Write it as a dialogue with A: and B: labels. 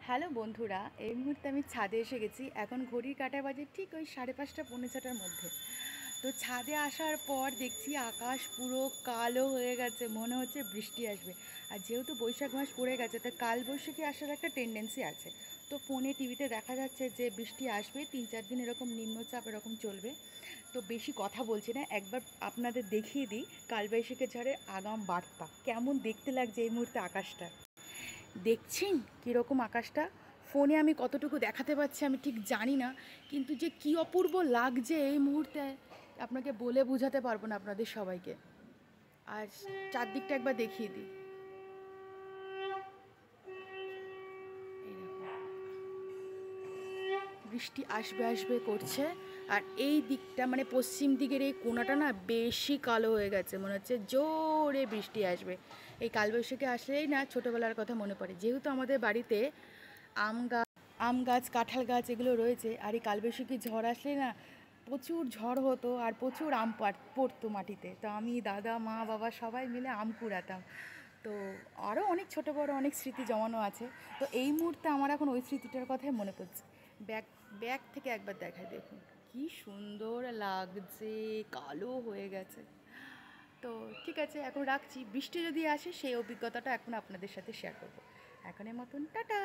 A: Hello বন্ধুরা, এই মুহূর্তে আমি ছাদে এসে গেছি। এখন ঘড়ির কাঁটায় বাজে ঠিক ওই 5:30 পৌনে 6টার মধ্যে। তো ছাদে আসার পর দেখছি আকাশ পুরো কালো হয়ে গেছে, মনে হচ্ছে বৃষ্টি আসবে। আর যেহেতু বৈশাখ মাস পড়ে গেছে, তো কালবৈশাখী আসার একটা টেন্ডেন্সি আছে। তো ফোনে টিভিতে দেখা যাচ্ছে যে বৃষ্টি আসবে, 3-4 দিন এরকম নিম্নচাপ এরকম চলবে। তো বেশি কথা বলছি না, একবার আপনাদের দেখিয়ে দিই কালবৈশাখী ঝড়ের আগাম বার্তা। কেমন দেখতে লাগছে এই মুহূর্তে আকাশটা, দেখছেন কীরকম আকাশটা? ফোনে আমি কতটুকু দেখাতে পারছি আমি ঠিক জানি না, কিন্তু যে কী অপূর্ব লাগছে এই মুহূর্তে আপনাকে বলে বোঝাতে পারবো না আপনাদের সবাইকে। আর চারদিকটা একবার দেখিয়ে দিই। এই দেখো, বৃষ্টি আসবে আসবে করছে। আর এই দিকটা মানে পশ্চিম দিকের এই কোণাটা না বেশি কালো হয়ে গেছে, মনে হচ্ছে জোরে বৃষ্টি আসবে। এই কালবৈশাখী আসলেই না ছোটোবেলার কথা মনে পড়ে, যেহেতু আমাদের বাড়িতে আম গাছ কাঁঠাল গাছ এগুলো রয়েছে। আর এই কালবৈশাখী ঝড় আসলে না প্রচুর ঝড় হতো আর প্রচুর আম পড়তো মাটিতে। তো আমি দাদা মা বাবা সবাই মিলে আম কুড়াতাম। তো আরও অনেক ছোটো বড়ো অনেক স্মৃতি জমানো আছে। তো এই মুহূর্তে আমার এখন ওই স্মৃতিটার কথাই মনে পড়ছে। ব্যাগ ব্যাগ থেকে একবার দেখায়, দেখুন কি সুন্দর লাগছে, কালো হয়ে গেছে। তো ঠিক আছে, এখন রাখছি। বৃষ্টি যদি আসে সেই অভিজ্ঞতাটা এখন আপনাদের সাথে শেয়ার করবো। এখনের মতন টাটা।